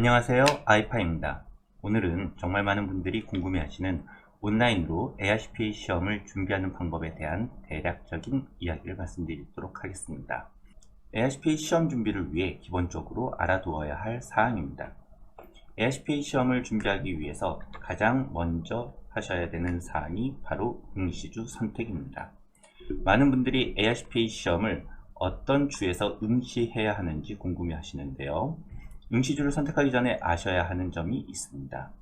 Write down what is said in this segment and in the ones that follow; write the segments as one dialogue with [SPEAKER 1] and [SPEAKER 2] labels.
[SPEAKER 1] 안녕하세요, 아이파입니다. 오늘은 정말 많은 분들이 궁금해하시는 온라인으로 ARCPA 시험을 준비하는 방법에 대한 대략적인 이야기를 말씀드리도록 하겠습니다. ARCPA 시험 준비를 위해 기본적으로 알아두어야 할 사항입니다. ARCPA 시험을 준비하기 위해서 가장 먼저 하셔야 되는 사항이 바로 응시주 선택입니다. 많은 분들이 ARCPA 시험을 어떤 주에서 응시해야 하는지 궁금해 하시는데요. 응시주를 선택하기 전에 아셔야 하는 점이 있습니다.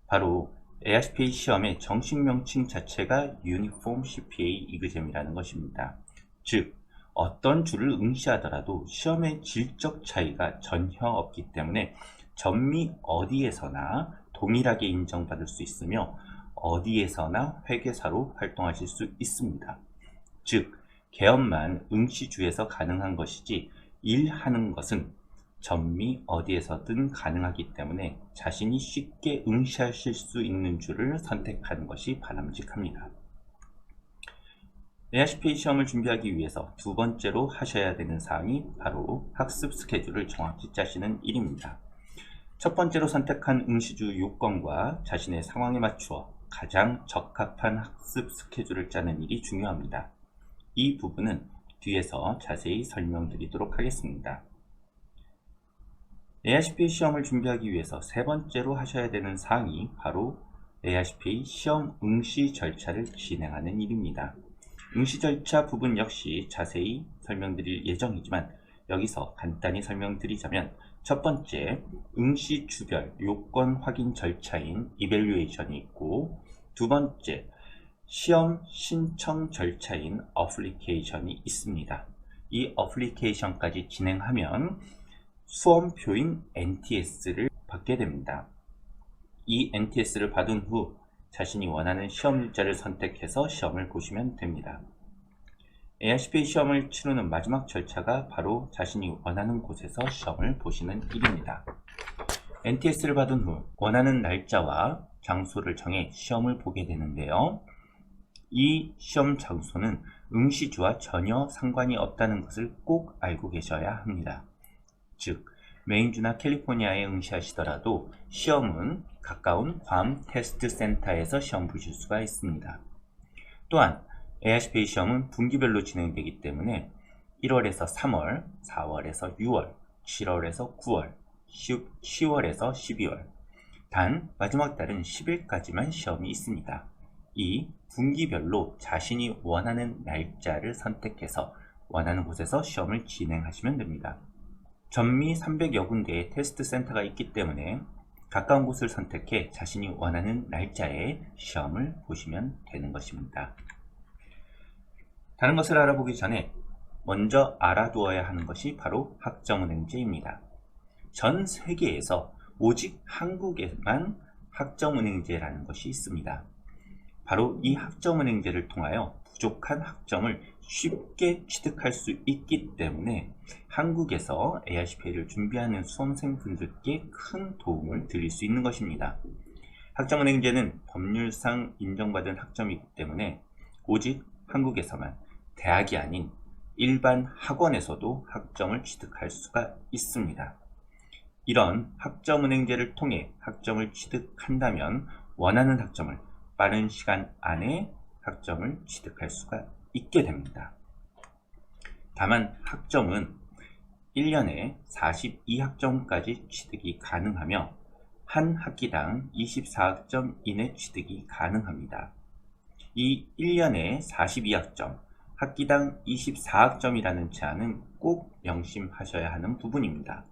[SPEAKER 1] 바로 ARCPA 시험의 정식 명칭 자체가 Uniform CPA Exam이라는 것입니다. 즉, 어떤 주를 응시하더라도 시험의 질적 차이가 전혀 없기 때문에 전미 어디에서나 동일하게 인정받을 수 있으며 어디에서나 회계사로 활동하실 수 있습니다. 즉, 개업만 응시주에서 가능한 것이지 일하는 것은 전미 어디에서든 가능하기 때문에 자신이 쉽게 응시하실 수 있는 주를 선택하는 것이 바람직합니다. ARCPA 시험을 준비하기 위해서 두 번째로 하셔야 되는 사항이 바로 학습 스케줄을 정확히 짜시는 일입니다. 첫 번째로 선택한 응시주 요건과 자신의 상황에 맞추어 가장 적합한 학습 스케줄을 짜는 일이 중요합니다. 이 부분은 뒤에서 자세히 설명드리도록 하겠습니다. ARCPA 시험을 준비하기 위해서 세 번째로 하셔야 되는 사항이 바로 ARCPA 시험 응시 절차를 진행하는 일입니다. 응시 절차 부분 역시 자세히 설명드릴 예정이지만 여기서 간단히 설명드리자면 첫 번째, 응시 주별 요건 확인 절차인 이밸류에이션이 있고, 두 번째, 시험 신청 절차인 어플리케이션이 있습니다. 이 어플리케이션까지 진행하면 수험표인 NTS를 받게 됩니다. 이 NTS를 받은 후 자신이 원하는 시험 일자를 선택해서 시험을 보시면 됩니다. ARCPA 시험을 치르는 마지막 절차가 바로 자신이 원하는 곳에서 시험을 보시는 일입니다. NTS를 받은 후 원하는 날짜와 장소를 정해 시험을 보게 되는데요. 이 시험 장소는 응시주와 전혀 상관이 없다는 것을 꼭 알고 계셔야 합니다. 즉, 메인주나 캘리포니아에 응시하시더라도 시험은 가까운 괌 테스트 센터에서 시험 보실 수가 있습니다. 또한 ARCPA 시험은 분기별로 진행되기 때문에 1월에서 3월, 4월에서 6월, 7월에서 9월, 10월에서 12월, 단 마지막 달은 10일까지만 시험이 있습니다. 이 분기별로 자신이 원하는 날짜를 선택해서 원하는 곳에서 시험을 진행하시면 됩니다. 전미 300여 군데의 테스트 센터가 있기 때문에 가까운 곳을 선택해 자신이 원하는 날짜에 시험을 보시면 되는 것입니다. 다른 것을 알아보기 전에 먼저 알아두어야 하는 것이 바로 학점은행제입니다. 전 세계에서 오직 한국에만 학점은행제라는 것이 있습니다. 바로 이 학점은행제를 통하여 부족한 학점을 쉽게 취득할 수 있기 때문에 한국에서 ARCPA를 준비하는 수험생분들께 큰 도움을 드릴 수 있는 것입니다. 학점은행제는 법률상 인정받은 학점이기 때문에 오직 한국에서만 대학이 아닌 일반 학원에서도 학점을 취득할 수가 있습니다. 이런 학점은행제를 통해 학점을 취득한다면 원하는 학점을 빠른 시간 안에 학점을 취득할 수가 있게 됩니다. 다만 학점은 1년에 42학점까지 취득이 가능하며 한 학기당 24학점 이내 취득이 가능합니다. 이 1년에 42학점, 학기당 24학점이라는 제한은 꼭 명심하셔야 하는 부분입니다.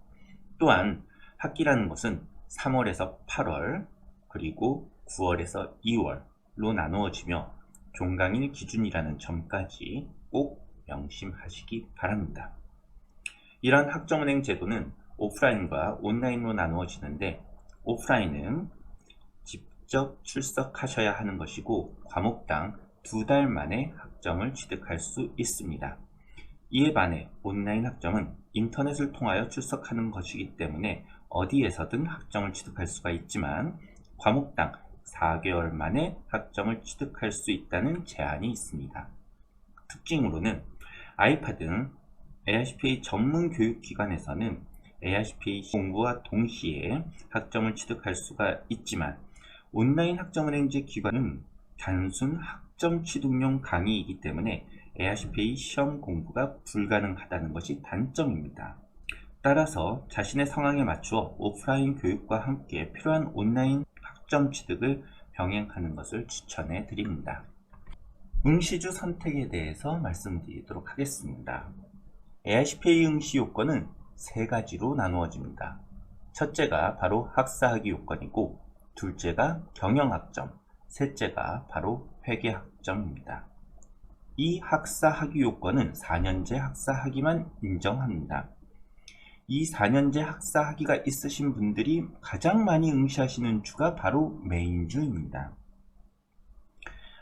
[SPEAKER 1] 또한 학기라는 것은 3월에서 8월, 그리고 9월에서 2월로 나누어지며 종강일 기준이라는 점까지 꼭 명심하시기 바랍니다. 이러한 학점은행 제도는 오프라인과 온라인으로 나누어지는데 오프라인은 직접 출석하셔야 하는 것이고 과목당 2달 만에 학점을 취득할 수 있습니다. 이에 반해 온라인 학점은 인터넷을 통하여 출석하는 것이기 때문에 어디에서든 학점을 취득할 수가 있지만 과목당 4개월 만에 학점을 취득할 수 있다는 제한이 있습니다. 특징으로는 아이파 등 ARCPA 전문 교육기관에서는 ARCPA 공부와 동시에 학점을 취득할 수가 있지만 온라인 학점은행제 기관은 단순 학점 취득용 강의이기 때문에 ARCPA 시험 공부가 불가능하다는 것이 단점입니다. 따라서 자신의 상황에 맞추어 오프라인 교육과 함께 필요한 온라인 학점 취득을 병행하는 것을 추천해 드립니다. 응시주 선택에 대해서 말씀드리도록 하겠습니다. ARCPA 응시 요건은 세 가지로 나누어집니다. 첫째가 바로 학사학위 요건이고, 둘째가 경영학점, 셋째가 바로 회계학점입니다. 이 학사학위 요건은 4년제 학사학위만 인정합니다. 이 4년제 학사학위가 있으신 분들이 가장 많이 응시하시는 주가 바로 메인주입니다.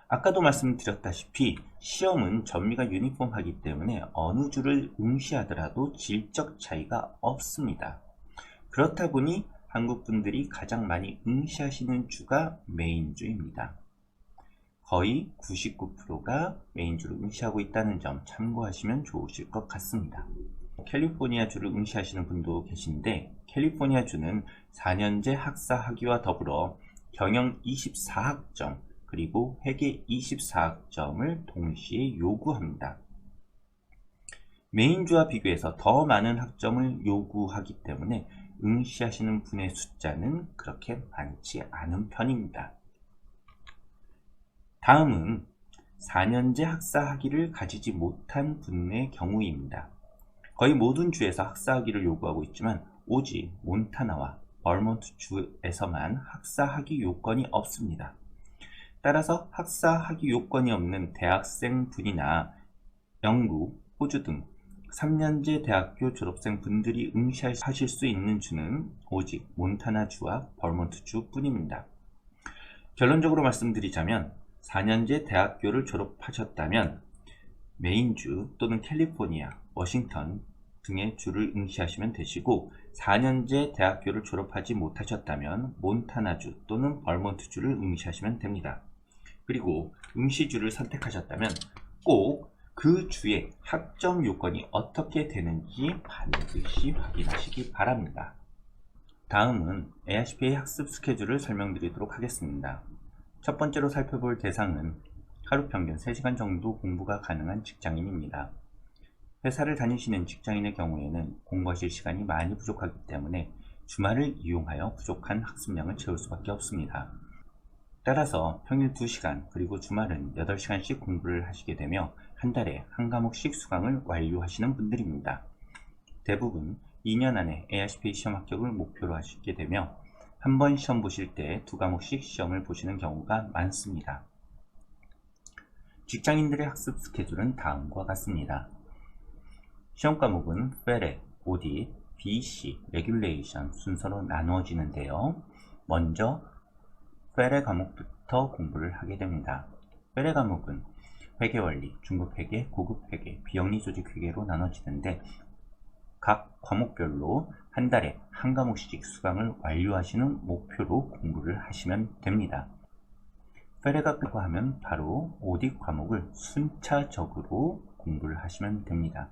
[SPEAKER 1] 아까도 말씀드렸다시피 시험은 전미가 유니폼하기 때문에 어느 주를 응시하더라도 질적 차이가 없습니다. 그렇다 보니 한국 분들이 가장 많이 응시하시는 주가 메인주입니다. 거의 99%가 메인주를 응시하고 있다는 점 참고하시면 좋으실 것 같습니다. 캘리포니아주를 응시하시는 분도 계신데, 캘리포니아주는 4년제 학사학위와 더불어 경영 24학점 그리고 회계 24학점을 동시에 요구합니다. 메인주와 비교해서 더 많은 학점을 요구하기 때문에 응시하시는 분의 숫자는 그렇게 많지 않은 편입니다. 다음은 4년제 학사학위를 가지지 못한 분의 경우입니다. 거의 모든 주에서 학사학위를 요구하고 있지만 오직 몬타나와 버몬트 주에서만 학사학위 요건이 없습니다. 따라서 학사학위 요건이 없는 대학생 분이나 영국, 호주 등 3년제 대학교 졸업생 분들이 응시하실 수 있는 주는 오직 몬타나 주와 버몬트 주 뿐입니다. 결론적으로 말씀드리자면 4년제 대학교를 졸업하셨다면 메인주 또는 캘리포니아, 워싱턴 등의 주를 응시하시면 되시고, 4년제 대학교를 졸업하지 못하셨다면 몬타나주 또는 버몬트주를 응시하시면 됩니다. 그리고 응시주를 선택하셨다면 꼭 그 주의 학점 요건이 어떻게 되는지 반드시 확인하시기 바랍니다. 다음은 ARCPA 학습 스케줄을 설명드리도록 하겠습니다. 첫 번째로 살펴볼 대상은 하루 평균 3시간 정도 공부가 가능한 직장인입니다. 회사를 다니시는 직장인의 경우에는 공부하실 시간이 많이 부족하기 때문에 주말을 이용하여 부족한 학습량을 채울 수밖에 없습니다. 따라서 평일 2시간 그리고 주말은 8시간씩 공부를 하시게 되며 한 달에 한 과목씩 수강을 완료하시는 분들입니다. 대부분 2년 안에 ARCPA 시험 합격을 목표로 하시게 되며 한 번 시험 보실 때 2과목씩 시험을 보시는 경우가 많습니다. 직장인들의 학습 스케줄은 다음과 같습니다. 시험 과목은 FERE, OD, BC, 레귤레이션 순서로 나누어지는데요. 먼저 FERE 과목부터 공부를 하게 됩니다. FERE 과목은 회계원리, 중급회계, 고급회계, 비영리조직회계로 나눠지는데 각 과목별로 한 달에 한 과목씩 수강을 완료하시는 목표로 공부를 하시면 됩니다. FERE가 끝나고 하면 바로 OD 과목을 순차적으로 공부를 하시면 됩니다.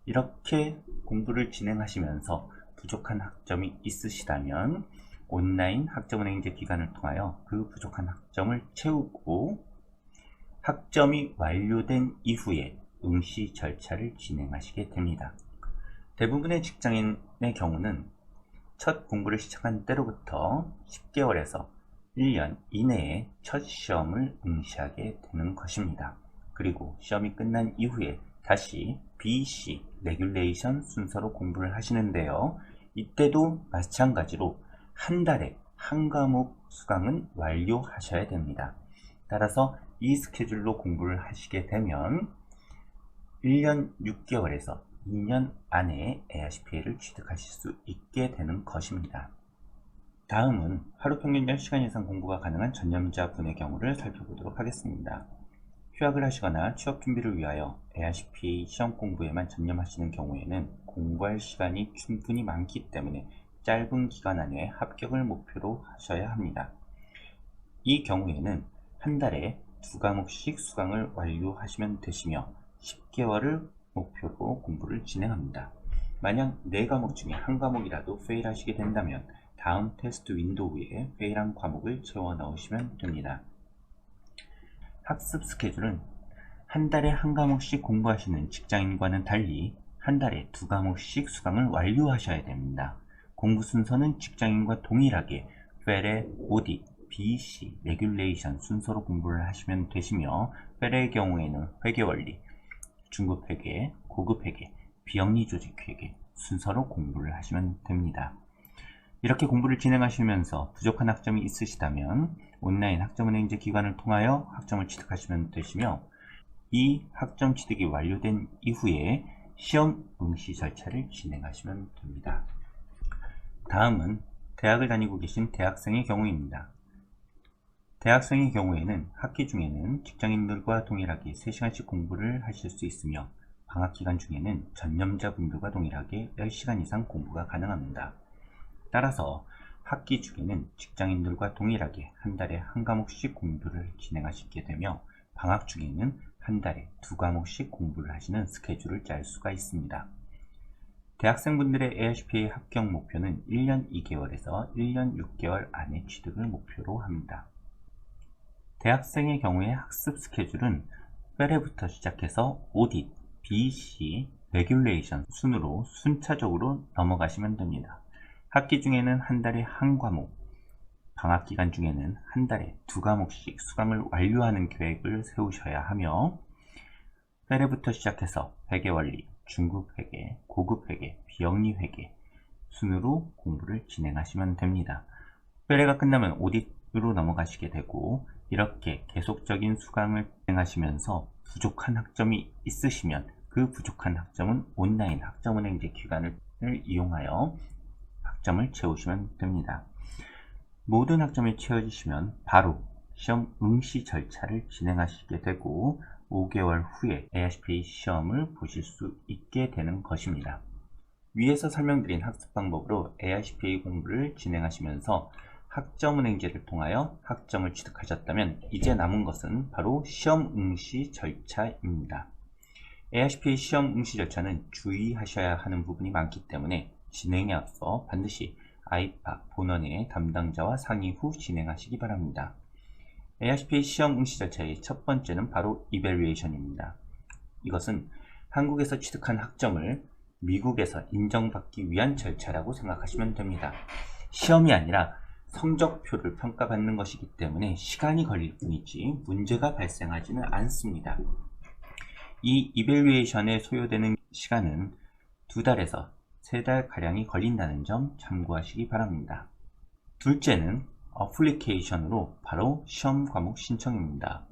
[SPEAKER 1] 이렇게 공부를 진행하시면서 부족한 학점이 있으시다면 온라인 학점은행제 기간을 통하여 그 부족한 학점을 채우고 학점이 완료된 이후에 응시 절차를 진행하시게 됩니다. 대부분의 직장인의 경우는 첫 공부를 시작한 때로부터 10개월에서 1년 이내에 첫 시험을 응시하게 되는 것입니다. 그리고 시험이 끝난 이후에 다시 BC, 레귤레이션 순서로 공부를 하시는데요. 이때도 마찬가지로 한 달에 한 과목 수강은 완료하셔야 됩니다. 따라서 이 스케줄로 공부를 하시게 되면 1년 6개월에서 2년 안에 ARCPA를 취득하실 수 있게 되는 것입니다. 다음은 하루 평균 10시간 이상 공부가 가능한 전념자 분의 경우를 살펴보도록 하겠습니다. 휴학을 하시거나 취업 준비를 위하여 ARCPA 시험 공부에만 전념하시는 경우에는 공부할 시간이 충분히 많기 때문에 짧은 기간 안에 합격을 목표로 하셔야 합니다. 이 경우에는 한 달에 2과목씩 수강을 완료하시면 되시며 10개월을 목표로 공부를 진행합니다. 만약 4과목 중에 한 과목이라도 페일하시게 된다면 다음 테스트 윈도우에 페일한 과목을 채워 넣으시면 됩니다. 학습 스케줄은 한 달에 한 과목씩 공부하시는 직장인과는 달리 한 달에 2과목씩 수강을 완료하셔야 됩니다. 공부 순서는 직장인과 동일하게 페레, 오딕, BEC, 레귤레이션 순서로 공부를 하시면 되시며, 페레의 경우에는 회계원리, 중급 회계, 고급 회계, 비영리 조직 회계 순서로 공부를 하시면 됩니다. 이렇게 공부를 진행하시면서 부족한 학점이 있으시다면 온라인 학점은행제 기관을 통하여 학점을 취득하시면 되시며, 이 학점 취득이 완료된 이후에 시험 응시 절차를 진행하시면 됩니다. 다음은 대학을 다니고 계신 대학생의 경우입니다. 대학생의 경우에는 학기 중에는 직장인들과 동일하게 3시간씩 공부를 하실 수 있으며, 방학기간 중에는 전념자분들과 동일하게 10시간 이상 공부가 가능합니다. 따라서 학기 중에는 직장인들과 동일하게 한 달에 한 과목씩 공부를 진행하시게 되며, 방학 중에는 한 달에 2과목씩 공부를 하시는 스케줄을 짤 수가 있습니다. 대학생분들의 ARCPA 합격 목표는 1년 2개월에서 1년 6개월 안에 취득을 목표로 합니다. 대학생의 경우에 학습 스케줄은 페레부터 시작해서 오딕, BEC, 레귤레이션 순으로 순차적으로 넘어가시면 됩니다. 학기 중에는 한 달에 한 과목, 방학 기간 중에는 한 달에 2과목씩 수강을 완료하는 계획을 세우셔야 하며, 페레부터 시작해서 회계원리, 중급 회계, 고급 회계, 비영리 회계 순으로 공부를 진행하시면 됩니다. 페레가 끝나면 오딕으로 넘어가시게 되고, 이렇게 계속적인 수강을 진행하시면서 부족한 학점이 있으시면 그 부족한 학점은 온라인 학점은행제 기관을 이용하여 학점을 채우시면 됩니다. 모든 학점이 채워지시면 바로 시험 응시 절차를 진행하시게 되고 5개월 후에 ARCPA 시험을 보실 수 있게 되는 것입니다. 위에서 설명드린 학습 방법으로 ARCPA 공부를 진행하시면서 학점은행제를 통하여 학점을 취득하셨다면 이제 남은 것은 바로 시험 응시 절차입니다. ARCPA 시험 응시 절차는 주의하셔야 하는 부분이 많기 때문에 진행에 앞서 반드시 아이파 본원의 담당자와 상의 후 진행하시기 바랍니다. ARCPA 시험 응시 절차의 첫 번째는 바로 이벨리에이션입니다. 이것은 한국에서 취득한 학점을 미국에서 인정받기 위한 절차라고 생각하시면 됩니다. 시험이 아니라 성적표를 평가받는 것이기 때문에 시간이 걸릴 뿐이지 문제가 발생하지는 않습니다. 이 이벨리에이션에 소요되는 시간은 2달에서 3달 가량이 걸린다는 점 참고하시기 바랍니다. 둘째는 어플리케이션으로 바로 시험 과목 신청입니다.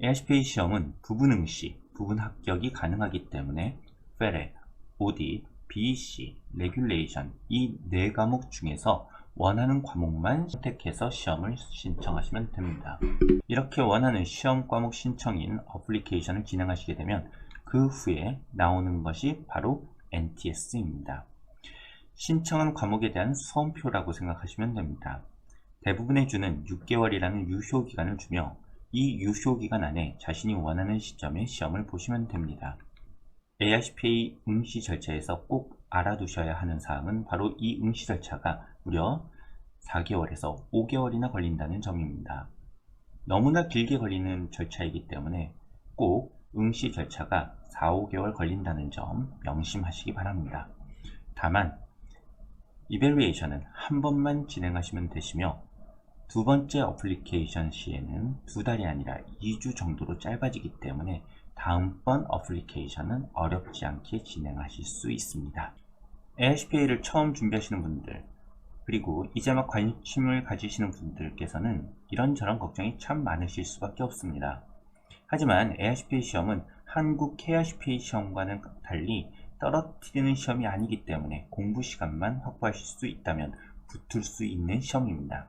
[SPEAKER 1] ARCPA 시험은 부분 응시, 부분 합격이 가능하기 때문에 페레, 오딕, BEC, 레귤레이션 이 4과목 중에서 원하는 과목만 선택해서 시험을 신청하시면 됩니다. 이렇게 원하는 시험 과목 신청인 어플리케이션을 진행하시게 되면 그 후에 나오는 것이 바로 NTS입니다. 신청한 과목에 대한 수험표라고 생각하시면 됩니다. 대부분의 주는 6개월이라는 유효기간을 주며 이 유효기간 안에 자신이 원하는 시점에 시험을 보시면 됩니다. ARCPA 응시 절차에서 꼭 알아두셔야 하는 사항은 바로 이 응시 절차가 무려 4개월에서 5개월이나 걸린다는 점입니다. 너무나 길게 걸리는 절차이기 때문에 꼭 응시 절차가 4, 5개월 걸린다는 점 명심하시기 바랍니다. 다만 이벨리에이션은 한 번만 진행하시면 되시며 두 번째 어플리케이션 시에는 2달이 아니라 2주 정도로 짧아지기 때문에 다음번 어플리케이션은 어렵지 않게 진행하실 수 있습니다. ARCPA를 처음 준비하시는 분들, 그리고 이제 막 관심을 가지시는 분들께서는 이런저런 걱정이 참 많으실 수밖에 없습니다. 하지만 ARCPA 시험은 한국 KRCPA 시험과는 달리 떨어뜨리는 시험이 아니기 때문에 공부 시간만 확보하실 수 있다면 붙을 수 있는 시험입니다.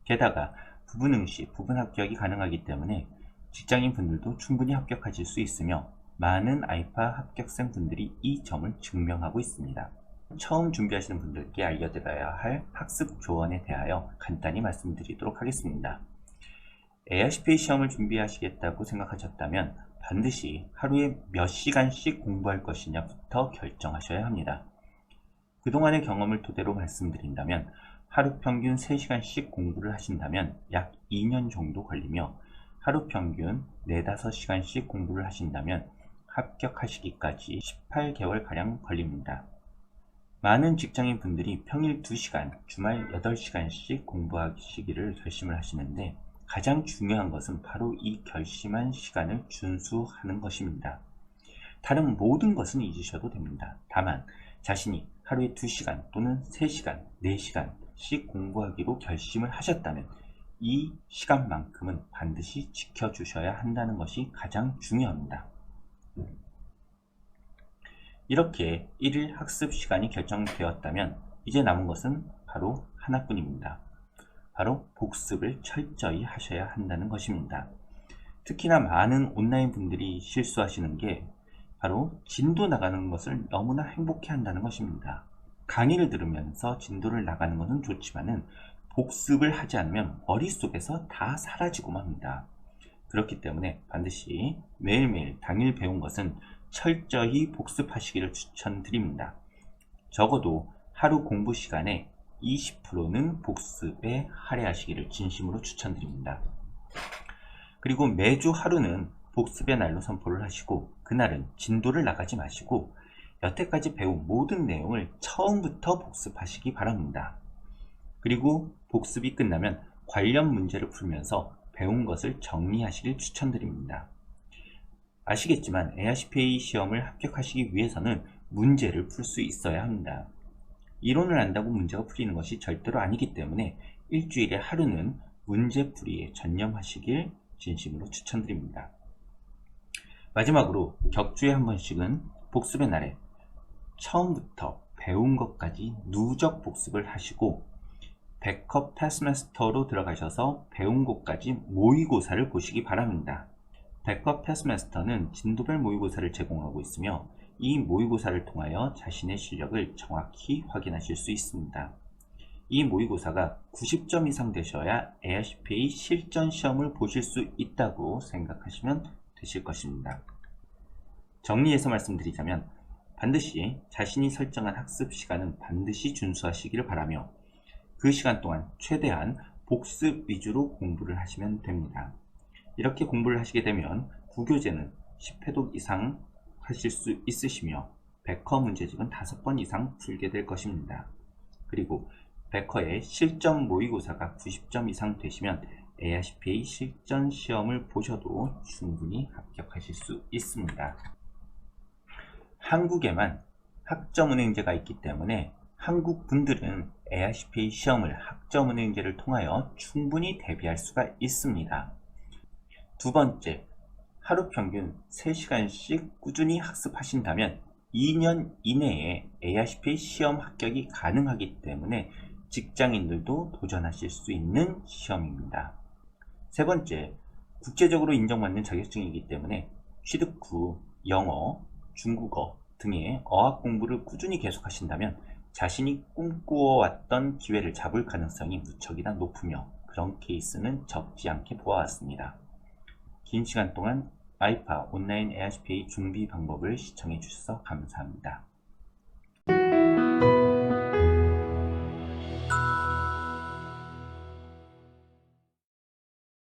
[SPEAKER 1] 게다가 부분 응시, 부분 합격이 가능하기 때문에 직장인 분들도 충분히 합격하실 수 있으며 많은 아이파 합격생 분들이 이 점을 증명하고 있습니다. 처음 준비하시는 분들께 알려드려야 할 학습 조언에 대하여 간단히 말씀드리도록 하겠습니다. ARCPA 시험을 준비하시겠다고 생각하셨다면 반드시 하루에 몇 시간씩 공부할 것이냐부터 결정하셔야 합니다. 그동안의 경험을 토대로 말씀드린다면 하루 평균 3시간씩 공부를 하신다면 약 2년 정도 걸리며 하루 평균 4, 5시간씩 공부를 하신다면 합격하시기까지 18개월가량 걸립니다. 많은 직장인 분들이 평일 2시간, 주말 8시간씩 공부하시기를 결심을 하시는데 가장 중요한 것은 바로 이 결심한 시간을 준수하는 것입니다. 다른 모든 것은 잊으셔도 됩니다. 다만 자신이 하루에 2시간 또는 3시간, 4시간씩 공부하기로 결심을 하셨다면 이 시간만큼은 반드시 지켜주셔야 한다는 것이 가장 중요합니다. 이렇게 1일 학습 시간이 결정되었다면 이제 남은 것은 바로 하나뿐입니다. 바로 복습을 철저히 하셔야 한다는 것입니다. 특히나 많은 온라인 분들이 실수하시는 게 바로 진도 나가는 것을 너무나 행복해 한다는 것입니다. 강의를 들으면서 진도를 나가는 것은 좋지만은 복습을 하지 않으면 머릿속에서 다 사라지고 맙니다. 그렇기 때문에 반드시 매일매일 당일 배운 것은 철저히 복습하시기를 추천드립니다. 적어도 하루 공부 시간에 20%는 복습에 할애하시기를 진심으로 추천드립니다. 그리고 매주 하루는 복습의 날로 선포를 하시고 그날은 진도를 나가지 마시고 여태까지 배운 모든 내용을 처음부터 복습하시기 바랍니다. 그리고 복습이 끝나면 관련 문제를 풀면서 배운 것을 정리하시길 추천드립니다. 아시겠지만 ARCPA 시험을 합격하시기 위해서는 문제를 풀 수 있어야 합니다. 이론을 안다고 문제가 풀리는 것이 절대로 아니기 때문에 일주일에 하루는 문제풀이에 전념하시길 진심으로 추천드립니다. 마지막으로 격주에 한 번씩은 복습의 날에 처음부터 배운 것까지 누적 복습을 하시고 백업 패스마스터로 들어가셔서 배운 것까지 모의고사를 보시기 바랍니다. 백업 패스마스터는 진도별 모의고사를 제공하고 있으며 이 모의고사를 통하여 자신의 실력을 정확히 확인하실 수 있습니다. 이 모의고사가 90점 이상 되셔야 ARCPA 실전 시험을 보실 수 있다고 생각하시면 되실 것입니다. 정리해서 말씀드리자면 반드시 자신이 설정한 학습 시간은 반드시 준수하시기를 바라며 그 시간 동안 최대한 복습 위주로 공부를 하시면 됩니다. 이렇게 공부를 하시게 되면 구교재는 10회독 이상 하실 수 있으시며 백허 문제집은 5번 이상 풀게 될 것입니다. 그리고 백허의 실전 모의고사가 90점 이상 되시면 ARCPA 실전 시험을 보셔도 충분히 합격하실 수 있습니다. 한국에만 학점은행제가 있기 때문에 한국 분들은 ARCPA 시험을 학점은행제를 통하여 충분히 대비할 수가 있습니다. 두 번째, 하루 평균 3시간씩 꾸준히 학습하신다면 2년 이내에 ARCPA 시험 합격이 가능하기 때문에 직장인들도 도전하실 수 있는 시험입니다. 세 번째, 국제적으로 인정받는 자격증이기 때문에 취득 후 영어, 중국어 등의 어학 공부를 꾸준히 계속하신다면 자신이 꿈꾸어왔던 기회를 잡을 가능성이 무척이나 높으며 그런 케이스는 적지 않게 보아왔습니다. 긴 시간 동안 마이파 온라인 ARCPA 준비 방법을 시청해 주셔서 감사합니다.